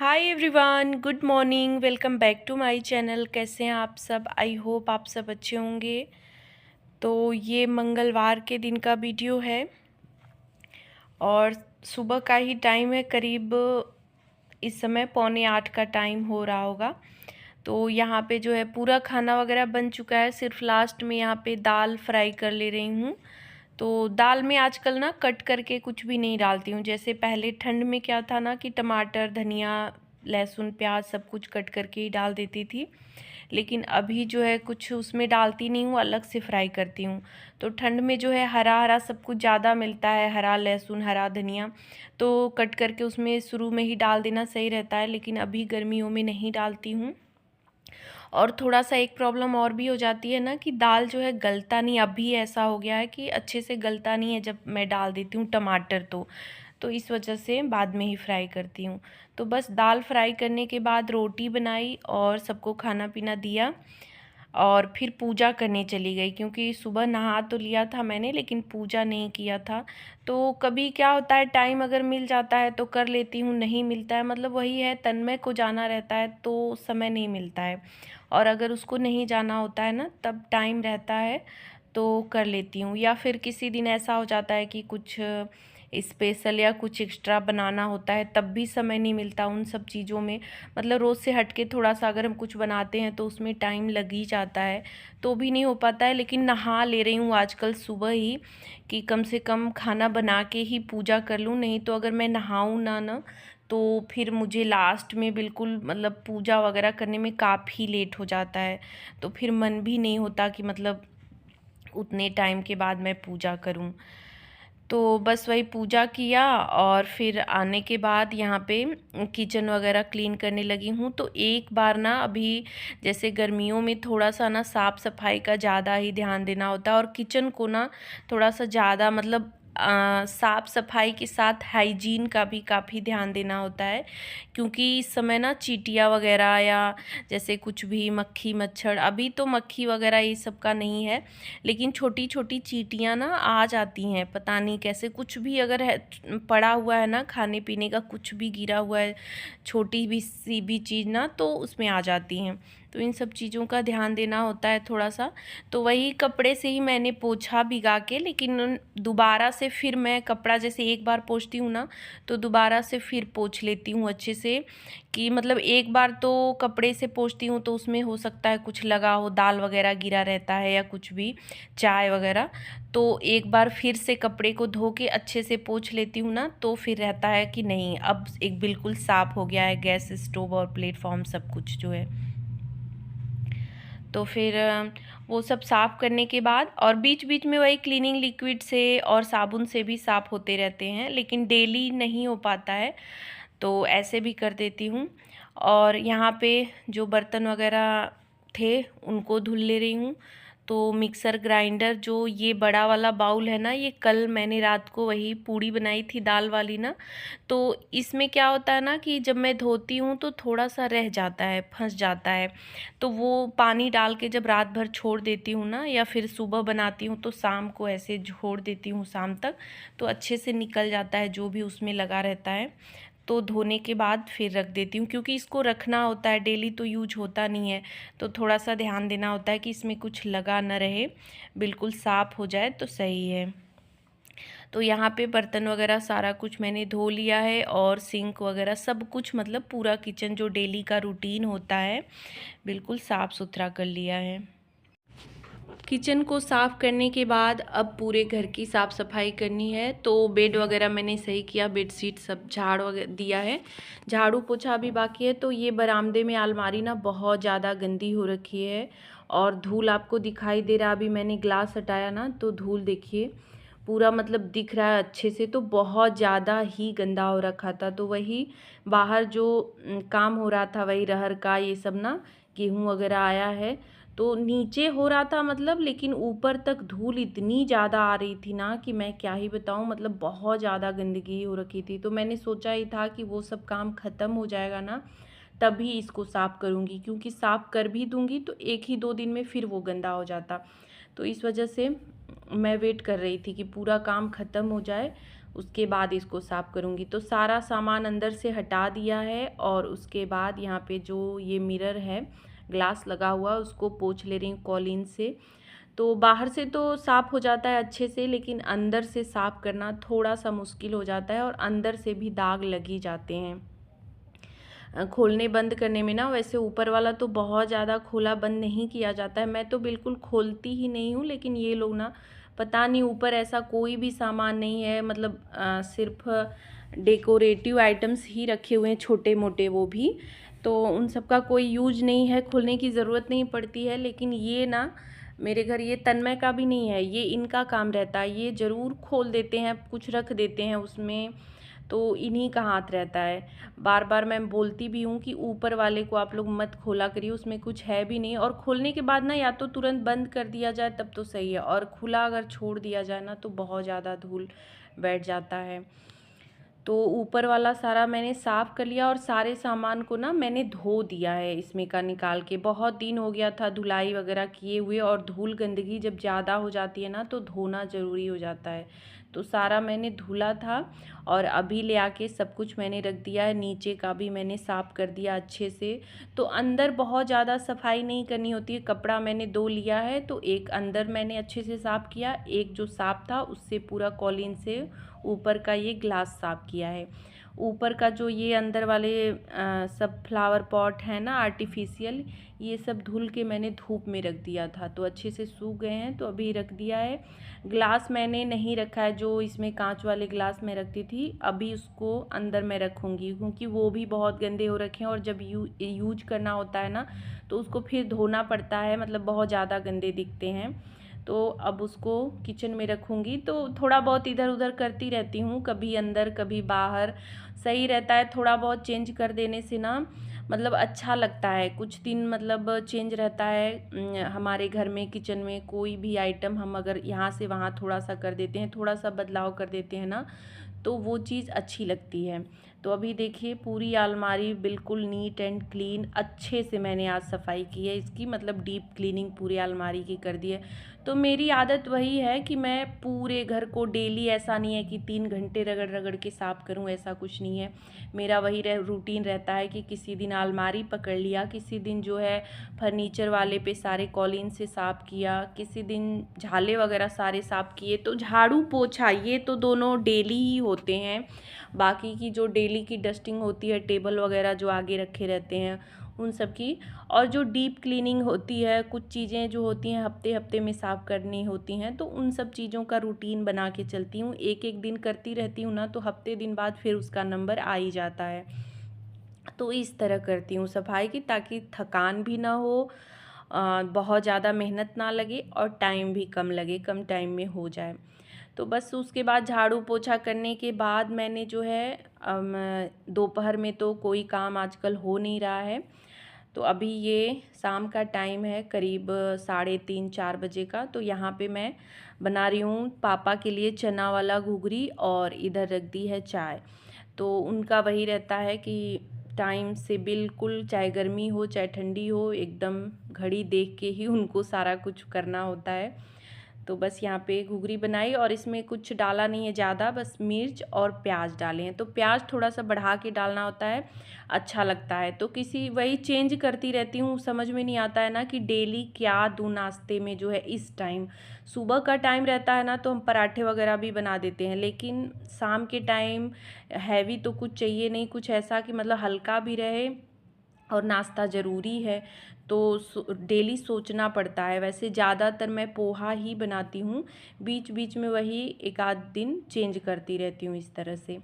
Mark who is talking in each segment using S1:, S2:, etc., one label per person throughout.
S1: Hi everyone, good morning. Welcome back to my channel. कैसे हैं आप सब? आई होप आप सब अच्छे होंगे। तो ये मंगलवार के दिन का वीडियो है और सुबह का ही टाइम है। करीब इस समय 7:45 का टाइम हो रहा होगा। तो यहाँ पे जो है पूरा खाना वगैरह बन चुका है। सिर्फ लास्ट में यहाँ पे दाल फ्राई कर ले रही हूँ। तो दाल में आजकल ना कट करके कुछ भी नहीं डालती हूँ। जैसे पहले ठंड में क्या था ना कि टमाटर, धनिया, लहसुन, प्याज सब कुछ कट करके ही डाल देती थी। लेकिन अभी जो है कुछ उसमें डालती नहीं हूँ, अलग से फ्राई करती हूँ। तो ठंड में जो है हरा हरा सब कुछ ज़्यादा मिलता है, हरा लहसुन, हरा धनिया, तो कट करके उसमें शुरू में ही डाल देना सही रहता है। लेकिन अभी गर्मियों में नहीं डालती हूँ। और थोड़ा-सा एक प्रॉब्लम और भी हो जाती है ना कि दाल जो है गलता नहीं। अभी ऐसा हो गया है कि अच्छे से गलता नहीं है जब मैं डाल देती हूँ टमाटर तो इस वजह से बाद में ही फ्राई करती हूँ। तो बस दाल फ्राई करने के बाद रोटी बनाई और सबको खाना-पीना दिया और फिर पूजा करने चली गई, क्योंकि सुबह नहा तो लिया था मैंने लेकिन पूजा नहीं किया था। तो कभी क्या होता है, टाइम अगर मिल जाता है तो कर लेती हूँ, नहीं मिलता है मतलब वही है, तन्मय को जाना रहता है तो समय नहीं मिलता है। और अगर उसको नहीं जाना होता है ना तब टाइम रहता है तो कर लेती हूँ। या फिर किसी दिन ऐसा हो जाता है कि कुछ स्पेशल या कुछ एक्स्ट्रा बनाना होता है तब भी समय नहीं मिलता उन सब चीज़ों में। मतलब रोज़ से हट के थोड़ा-सा अगर हम कुछ बनाते हैं तो उसमें टाइम लग ही जाता है, तो भी नहीं हो पाता है। लेकिन नहा ले रही हूँ आजकल सुबह ही कि कम से कम खाना बना के ही पूजा कर लूँ, नहीं तो अगर मैं नहाऊँ ना तो फिर मुझे लास्ट में बिल्कुल मतलब पूजा वगैरह करने में काफ़ी लेट हो जाता है। तो फिर मन भी नहीं होता कि मतलब उतने टाइम के बाद मैं पूजा करूं। तो बस वही पूजा किया और फिर आने के बाद यहाँ पे किचन वगैरह क्लीन करने लगी हूँ। तो एक बार ना अभी जैसे गर्मियों में थोड़ा सा ना साफ़ सफाई का ज़्यादा ही ध्यान देना होता है और किचन को ना थोड़ा सा ज़्यादा मतलब साफ़ सफाई के साथ हाइजीन का भी काफ़ी ध्यान देना होता है। क्योंकि इस समय ना चींटियाँ वगैरह या जैसे कुछ भी मक्खी मच्छर, अभी तो मक्खी वगैरह ये सब का नहीं है, लेकिन छोटी छोटी चींटियाँ ना आ जाती हैं, पता नहीं कैसे। कुछ भी अगर है पड़ा हुआ है ना, खाने पीने का कुछ भी गिरा हुआ है, छोटी भी सी भी चीज़ ना, तो उसमें आ जाती हैं। तो इन सब चीज़ों का ध्यान देना होता है थोड़ा सा। तो वही कपड़े से ही मैंने पोछा भिगा के, लेकिन दोबारा से फिर मैं कपड़ा जैसे एक बार पोंछती हूँ ना तो दोबारा से फिर पोंछ लेती हूँ अच्छे से। कि मतलब एक बार तो कपड़े से पोंछती हूँ तो उसमें हो सकता है कुछ लगा हो, दाल वगैरह गिरा रहता है या कुछ भी, चाय वगैरह। तो एक बार फिर से कपड़े को धो के अच्छे से पोंछ लेती हूँ ना तो फिर रहता है कि नहीं, अब एक बिल्कुल साफ़ हो गया है गैस स्टोव और प्लेटफॉर्म सब कुछ जो है। तो फिर वो सब साफ़ करने के बाद और बीच बीच में वही क्लीनिंग लिक्विड से और साबुन से भी साफ़ होते रहते हैं, लेकिन डेली नहीं हो पाता है तो ऐसे भी कर देती हूँ। और यहाँ पे जो बर्तन वगैरह थे उनको धुल ले रही हूँ। तो मिक्सर ग्राइंडर, जो ये बड़ा वाला बाउल है ना, ये कल मैंने रात को वही पूड़ी बनाई थी दाल वाली ना, तो इसमें क्या होता है ना कि जब मैं धोती हूँ तो थोड़ा सा रह जाता है, फंस जाता है। तो वो पानी डाल के जब रात भर छोड़ देती हूँ ना, या फिर सुबह बनाती हूँ तो शाम को ऐसे छोड़ देती हूँ शाम तक, तो अच्छे से निकल जाता है जो भी उसमें लगा रहता है। तो धोने के बाद फिर रख देती हूँ, क्योंकि इसको रखना होता है, डेली तो यूज होता नहीं है। तो थोड़ा सा ध्यान देना होता है कि इसमें कुछ लगा न रहे, बिल्कुल साफ़ हो जाए तो सही है। तो यहाँ पे बर्तन वगैरह सारा कुछ मैंने धो लिया है और सिंक वगैरह सब कुछ, मतलब पूरा किचन जो डेली का रूटीन होता है बिल्कुल साफ़ सुथरा कर लिया है। किचन को साफ़ करने के बाद अब पूरे घर की साफ़ सफाई करनी है। तो बेड वगैरह मैंने सही किया, बेडशीट सब झाड़ वगैरह दिया है, झाड़ू पोछा भी बाकी है। तो ये बरामदे में अलमारी ना बहुत ज़्यादा गंदी हो रखी है और धूल आपको दिखाई दे रहा, अभी मैंने ग्लास हटाया ना तो धूल देखिए पूरा मतलब दिख रहा है अच्छे से। तो बहुत ज़्यादा ही गंदा हो रखा था। तो वही बाहर जो काम हो रहा था वही रहर का ये सब ना, गेहूँ वगैरह आया है तो नीचे हो रहा था मतलब, लेकिन ऊपर तक धूल इतनी ज़्यादा आ रही थी ना कि मैं क्या ही बताऊँ, मतलब बहुत ज़्यादा गंदगी हो रखी थी। तो मैंने सोचा ही था कि वो सब काम ख़त्म हो जाएगा ना तभी इसको साफ़ करूँगी, क्योंकि साफ़ कर भी दूँगी तो एक ही दो दिन में फिर वो गंदा हो जाता। तो इस वजह से मैं वेट कर रही थी कि पूरा काम ख़त्म हो जाए उसके बाद इसको साफ़ करूँगी। तो सारा सामान अंदर से हटा दिया है और उसके बाद यहाँ पे जो ये मिरर है ग्लास लगा हुआ उसको पोंछ ले रही हूँ कॉलीन से। तो बाहर से तो साफ़ हो जाता है अच्छे से, लेकिन अंदर से साफ़ करना थोड़ा सा मुश्किल हो जाता है और अंदर से भी दाग लग ही जाते हैं खोलने बंद करने में ना। वैसे ऊपर वाला तो बहुत ज़्यादा खोला बंद नहीं किया जाता है, मैं तो बिल्कुल खोलती ही नहीं हूँ, लेकिन ये लोग ना पता नहीं ऊपर ऐसा कोई भी सामान नहीं है, मतलब सिर्फ डेकोरेटिव आइटम्स ही रखे हुए हैं छोटे मोटे, वो भी तो उन सब का कोई यूज नहीं है, खोलने की ज़रूरत नहीं पड़ती है। लेकिन ये ना मेरे घर ये तन्मय का भी नहीं है, ये इनका काम रहता है, ये ज़रूर खोल देते हैं, कुछ रख देते हैं उसमें, तो इन्हीं का हाथ रहता है। बार बार मैं बोलती भी हूँ कि ऊपर वाले को आप लोग मत खोला करिए, उसमें कुछ है भी नहीं। और खोलने के बाद ना या तो तुरंत बंद कर दिया जाए तब तो सही है, और खुला अगर छोड़ दिया जाए ना तो बहुत ज़्यादा धूल बैठ जाता है। तो ऊपर वाला सारा मैंने साफ़ कर लिया और सारे सामान को ना मैंने धो दिया है इसमें का निकाल के। बहुत दिन हो गया था धुलाई वगैरह किए हुए, और धूल गंदगी जब ज़्यादा हो जाती है ना तो धोना ज़रूरी हो जाता है। तो सारा मैंने धुला था और अभी ले आके सब कुछ मैंने रख दिया है। नीचे का भी मैंने साफ़ कर दिया अच्छे से। तो अंदर बहुत ज़्यादा सफाई नहीं करनी होती है, कपड़ा मैंने 2 लिया है, तो एक अंदर मैंने अच्छे से साफ़ किया, एक जो साफ़ था उससे पूरा कॉलीन से ऊपर का ये ग्लास साफ़ किया है। ऊपर का जो ये अंदर वाले सब फ्लावर पॉट है ना आर्टिफिशियल, ये सब धुल के मैंने धूप में रख दिया था, तो अच्छे से सूख गए हैं, तो अभी रख दिया है। ग्लास मैंने नहीं रखा है, जो इसमें कांच वाले ग्लास मैं रखती थी, अभी उसको अंदर मैं रखूँगी, क्योंकि वो भी बहुत गंदे हो रखे हैं और जब यूज करना होता है ना तो उसको फिर धोना पड़ता है, मतलब बहुत ज़्यादा गंदे दिखते हैं। तो अब उसको किचन में रखूँगी। तो थोड़ा बहुत इधर उधर करती रहती हूँ, कभी अंदर कभी बाहर, सही रहता है। थोड़ा बहुत चेंज कर देने से ना मतलब अच्छा लगता है, कुछ दिन मतलब चेंज रहता है। हमारे घर में किचन में कोई भी आइटम हम अगर यहाँ से वहाँ थोड़ा सा कर देते हैं, थोड़ा सा बदलाव कर देते हैं ना, तो वो चीज़ अच्छी लगती है। तो अभी देखिए पूरी अलमारी बिल्कुल नीट एंड क्लीन अच्छे से मैंने आज सफाई की है इसकी, मतलब डीप क्लीनिंग पूरी अलमारी की कर दी है। तो मेरी आदत वही है कि मैं पूरे घर को डेली, ऐसा नहीं है कि 3 घंटे रगड़ रगड़ के साफ़ करूं, ऐसा कुछ नहीं है। मेरा वही रूटीन रहता है कि किसी दिन अलमारी पकड़ लिया, किसी दिन जो है फर्नीचर वाले पे सारे कॉलीन से साफ़ किया, किसी दिन झाले वगैरह सारे साफ़ किए। तो झाड़ू पोछा ये तो दोनों डेली ही होते हैं। बाकी की जो डेली की डस्टिंग होती है, टेबल वगैरह जो आगे रखे रहते हैं उन सब की, और जो डीप क्लीनिंग होती है, कुछ चीज़ें जो होती हैं हफ्ते हफ्ते में साफ़ करनी होती हैं, तो उन सब चीज़ों का रूटीन बना के चलती हूँ। एक एक दिन करती रहती हूँ ना, तो हफ्ते दिन बाद फिर उसका नंबर आ ही जाता है। तो इस तरह करती हूँ सफाई की, ताकि थकान भी ना हो, बहुत ज़्यादा मेहनत ना लगे और टाइम भी कम लगे, कम टाइम में हो जाए। तो बस उसके बाद झाड़ू पोछा करने के बाद मैंने जो है दोपहर में तो कोई काम आजकल हो नहीं रहा है, तो अभी ये शाम का टाइम है, करीब 3:30-4 बजे का। तो यहाँ पे मैं बना रही हूँ पापा के लिए चना वाला घुघरी, और इधर रख दी है चाय। तो उनका वही रहता है कि टाइम से बिल्कुल, चाहे गर्मी हो चाहे ठंडी हो, एकदम घड़ी देख के ही उनको सारा कुछ करना होता है। तो बस यहाँ पे घुघरी बनाई, और इसमें कुछ डाला नहीं है ज़्यादा, बस मिर्च और प्याज डाले हैं। तो प्याज थोड़ा सा बढ़ा के डालना होता है, अच्छा लगता है। तो किसी वही चेंज करती रहती हूँ, समझ में नहीं आता है ना कि डेली क्या दूँ नाश्ते में। जो है इस टाइम सुबह का टाइम रहता है ना, तो हम पराठे वगैरह भी बना देते हैं, लेकिन शाम के टाइम हैवी तो कुछ चाहिए नहीं, कुछ ऐसा कि मतलब हल्का भी रहे और नाश्ता ज़रूरी है। तो डेली सोचना पड़ता है। वैसे ज़्यादातर मैं पोहा ही बनाती हूँ, बीच बीच में वही एक आध दिन चेंज करती रहती हूँ इस तरह से।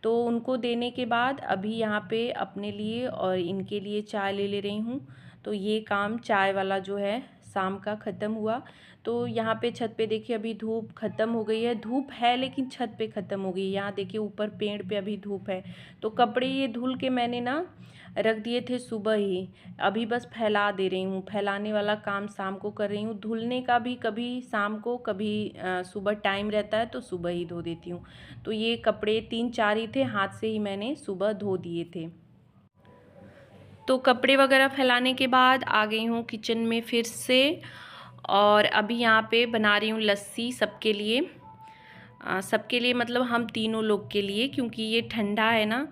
S1: तो उनको देने के बाद अभी यहाँ पे अपने लिए और इनके लिए चाय ले रही हूँ। तो ये काम चाय वाला जो है शाम का ख़त्म हुआ। तो यहाँ पे छत पे देखिए अभी धूप ख़त्म हो गई है, धूप है लेकिन छत पे ख़त्म हो गई। यहाँ देखिए ऊपर पेड़ पे अभी धूप है। तो कपड़े ये धुल के मैंने ना रख दिए थे सुबह ही, अभी बस फैला दे रही हूँ। फैलाने वाला काम शाम को कर रही हूँ, धुलने का भी कभी शाम को कभी सुबह टाइम रहता है तो सुबह ही धो देती हूँ। तो ये कपड़े 3-4 ही थे, हाथ से ही मैंने सुबह धो दिए थे। तो कपड़े वगैरह फैलाने के बाद आ गई हूँ किचन में फिर से, और अभी यहाँ पे बना रही हूँ लस्सी सबके लिए। सबके लिए, मतलब हम तीनों लोग के लिए, क्योंकि ये ठंडा है ना,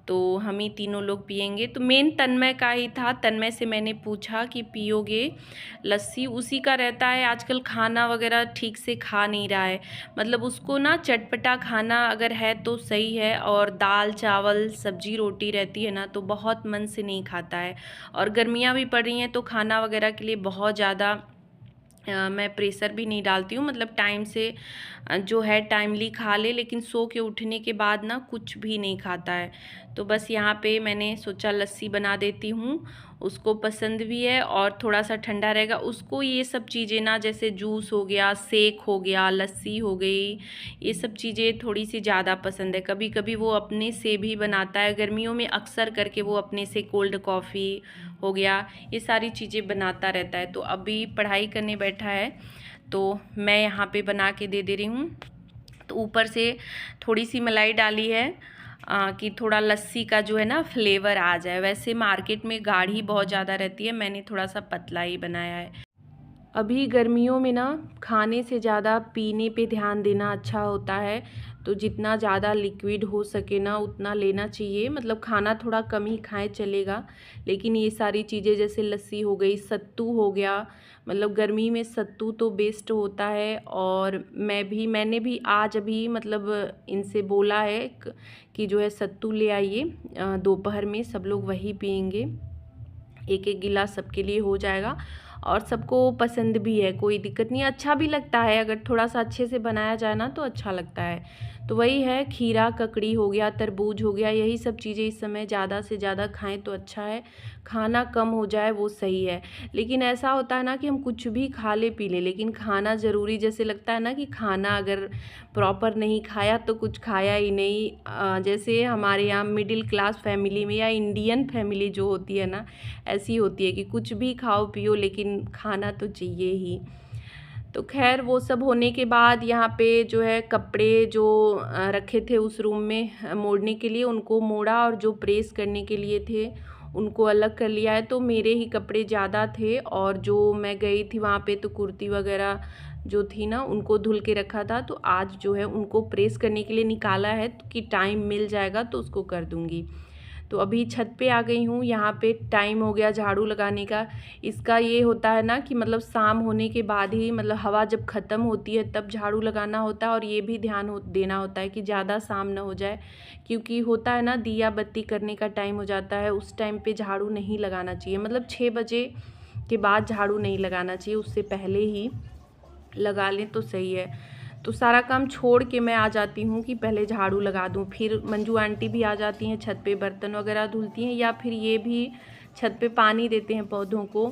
S1: तो हम ही तीनों लोग पियेंगे। तो मेन तन्मय का ही था। तन्मय से मैंने पूछा कि पियोगे लस्सी, उसी का रहता है आजकल खाना वगैरह ठीक से खा नहीं रहा है। मतलब उसको ना चटपटा खाना अगर है तो सही है, और दाल चावल सब्जी रोटी रहती है ना तो बहुत मन से नहीं खाता है। और गर्मियाँ भी पड़ रही हैं तो खाना वगैरह के लिए बहुत ज़्यादा मैं प्रेशर भी नहीं डालती हूँ। मतलब टाइम से जो है टाइमली खा ले, लेकिन सो के उठने के बाद ना कुछ भी नहीं खाता है। तो बस यहाँ पे मैंने सोचा लस्सी बना देती हूँ, उसको पसंद भी है और थोड़ा सा ठंडा रहेगा उसको। ये सब चीज़ें ना, जैसे जूस हो गया, शेक हो गया, लस्सी हो गई, ये सब चीज़ें थोड़ी सी ज़्यादा पसंद है। कभी कभी वो अपने से भी बनाता है, गर्मियों में अक्सर करके वो अपने से कोल्ड कॉफ़ी हो गया, ये सारी चीज़ें बनाता रहता है। तो अभी पढ़ाई करने बैठा है तो मैं यहाँ पे बना के दे दे रही हूँ। तो ऊपर से थोड़ी सी मलाई डाली है कि थोड़ा लस्सी का जो है ना फ्लेवर आ जाए। वैसे मार्केट में गाढ़ी बहुत ज़्यादा रहती है, मैंने थोड़ा सा पतला ही बनाया है। अभी गर्मियों में ना खाने से ज़्यादा पीने पे ध्यान देना अच्छा होता है। तो जितना ज़्यादा लिक्विड हो सके ना उतना लेना चाहिए। मतलब खाना थोड़ा कम ही खाएं चलेगा, लेकिन ये सारी चीज़ें जैसे लस्सी हो गई, सत्तू हो गया, मतलब गर्मी में सत्तू तो बेस्ट होता है। और मैंने भी आज अभी मतलब इनसे बोला है कि जो है सत्तू ले आइए, दोपहर में सब लोग वही पियेंगे, एक एक गिलास सबके लिए हो जाएगा। और सबको पसंद भी है, कोई दिक्कत नहीं, अच्छा भी लगता है। अगर थोड़ा सा अच्छे से बनाया जाए ना तो अच्छा लगता है। तो वही है, खीरा ककड़ी हो गया, तरबूज हो गया, यही सब चीज़ें इस समय ज़्यादा से ज़्यादा खाएं तो अच्छा है। खाना कम हो जाए वो सही है। लेकिन ऐसा होता है ना कि हम कुछ भी खा ले पी ले, लेकिन खाना ज़रूरी, जैसे लगता है ना कि खाना अगर प्रॉपर नहीं खाया तो कुछ खाया ही नहीं। जैसे हमारे यहाँ मिडिल क्लास फैमिली में या इंडियन फैमिली जो होती है ना, ऐसी होती है कि कुछ भी खाओ पियो लेकिन खाना तो चाहिए ही। तो खैर वो सब होने के बाद यहाँ पे जो है कपड़े जो रखे थे उस रूम में मोड़ने के लिए, उनको मोड़ा, और जो प्रेस करने के लिए थे उनको अलग कर लिया है। तो मेरे ही कपड़े ज़्यादा थे, और जो मैं गई थी वहाँ पे तो कुर्ती वगैरह जो थी ना उनको धुल के रखा था। तो आज जो है उनको प्रेस करने के लिए निकाला है कि टाइम मिल जाएगा तो उसको कर दूँगी। तो अभी छत पे आ गई हूँ। यहाँ पे टाइम हो गया झाड़ू लगाने का। इसका ये होता है ना कि मतलब शाम होने के बाद ही, मतलब हवा जब ख़त्म होती है तब झाड़ू लगाना होता है। और ये भी ध्यान देना होता है कि ज़्यादा शाम ना हो जाए, क्योंकि होता है ना दिया बत्ती करने का टाइम हो जाता है, उस टाइम पे झाड़ू नहीं लगाना चाहिए। मतलब 6 बजे के बाद झाड़ू नहीं लगाना चाहिए, उससे पहले ही लगा लें तो सही है। तो सारा काम छोड़ के मैं आ जाती हूँ कि पहले झाड़ू लगा दूँ। फिर मंजू आंटी भी आ जाती हैं, छत पे बर्तन वगैरह धुलती हैं, या फिर ये भी छत पे पानी देते हैं पौधों को।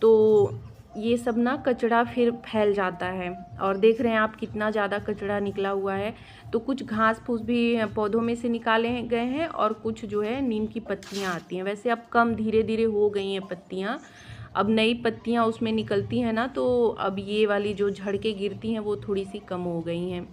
S1: तो ये सब ना कचरा फिर फैल जाता है। और देख रहे हैं आप कितना ज़्यादा कचरा निकला हुआ है। तो कुछ घास फूस भी पौधों में से निकाले गए हैं, और कुछ जो है नीम की पत्तियाँ आती हैं। वैसे अब कम धीरे धीरे हो गई हैं पत्तियाँ, अब नई पत्तियाँ उसमें निकलती हैं ना, तो अब ये वाली जो झड़ के गिरती हैं वो थोड़ी सी कम हो गई हैं।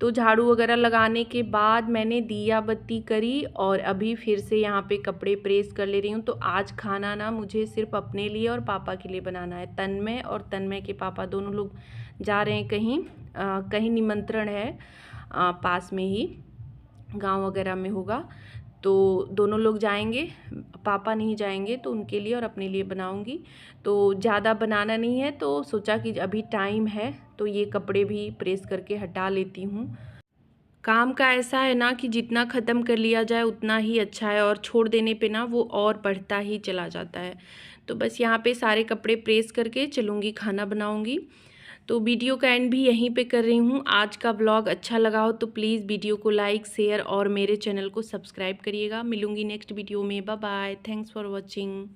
S1: तो झाड़ू वगैरह लगाने के बाद मैंने दिया बत्ती करी, और अभी फिर से यहाँ पे कपड़े प्रेस कर ले रही हूँ। तो आज खाना ना मुझे सिर्फ अपने लिए और पापा के लिए बनाना है। तन्मय और तन्मय के पापा दोनों लोग जा रहे हैं कहीं, कहीं निमंत्रण है, पास में ही गांव वगैरह में होगा। तो दोनों लोग जाएंगे, पापा नहीं जाएंगे तो उनके लिए और अपने लिए बनाऊंगी। तो ज़्यादा बनाना नहीं है, तो सोचा कि अभी टाइम है तो ये कपड़े भी प्रेस करके हटा लेती हूँ। काम का ऐसा है ना कि जितना ख़त्म कर लिया जाए उतना ही अच्छा है, और छोड़ देने पे ना वो और बढ़ता ही चला जाता है। तो बस यहाँ पे सारे कपड़े प्रेस करके चलूँगी, खाना बनाऊँगी। तो वीडियो का एंड भी यहीं पे कर रही हूँ। आज का व्लॉग अच्छा लगा हो तो प्लीज़ वीडियो को लाइक, शेयर और मेरे चैनल को सब्सक्राइब करिएगा। मिलूँगी नेक्स्ट वीडियो में। Bye bye, thanks for watching.